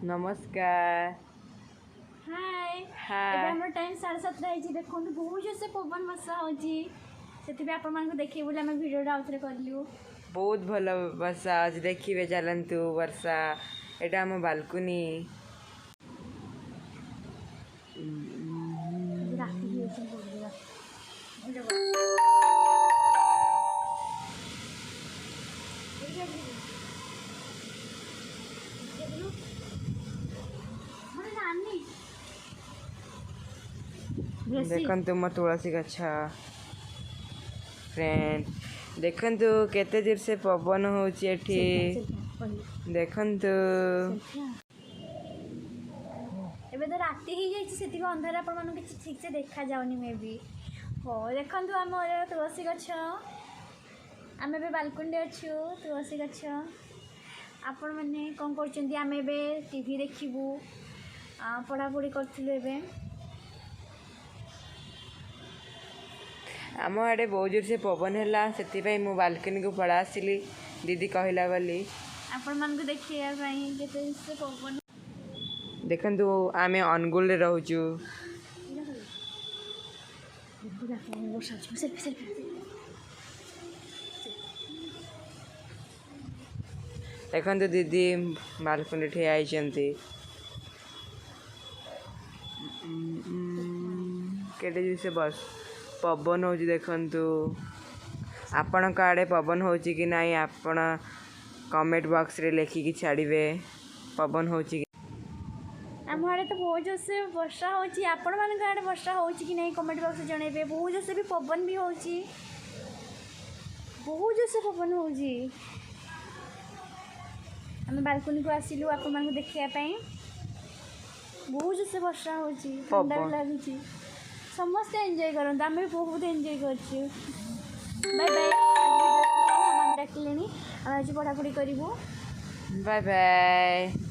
नमस्कार। हाय हाय। एबे हमर टाइम 7:30 होइछि देखंतु बहुत जोर से पवन वर्षा होछि सेति आपण मान देखिए बोले हम वीडियो आउथरे करलियो बहुत भल वर्षा आज देखिए चलतु वर्षा एटा हम बालकुनी राती होइछि बोलबा देखंतु मो तुलसी गछा फ्रेंड देखंतु केते जोर से पवन होछि एठी देखंतु एबे तो राती ही जाइछि सेति अंधार आपण मान किछ ठीक से देखा जाउनी मे बी हो देखंतु हमर तुलसी गछ आमे बे बालकनी अछु तुलसी गछ आपण माने कोन करचंदी आमे बे टीवी देखिबू पढ़ा पढ़ी करथिलु एबे आम आड़े बहुत जोर से पवन है से मु बालकनी को पड़ा आसली दीदी कहला बोली आपण मान को देखिया भाई केते से पवन देखंतु आमे अनुगुल रे रहउचु देखंतु दीदी बालकनी ठिया आइचंती केटे जोर से बस पवन हो देखंतु आपण आड़े पवन हो कि नहीं आपण कमेंट बॉक्स रे लिखिकी छाड़िबे पवन हो आम आड़े तो बहुत जोर से वर्षा होची आपण मान आड़े वर्षा होची कि नहीं कमेंट बॉक्स जनइबे बहुत जोर से भी पवन भी होची बहुत जोर से पवन होची आम बालकनी को आसिलु आपण मान देखिया पई बहुत जोर से वर्षा होची ठंडा लागुची समस्ते एंजॉय करते आम भी बहुत एंजॉय कर बाय बाय डाकिले आज पढ़ापढ़ी करूँ बाय बाय।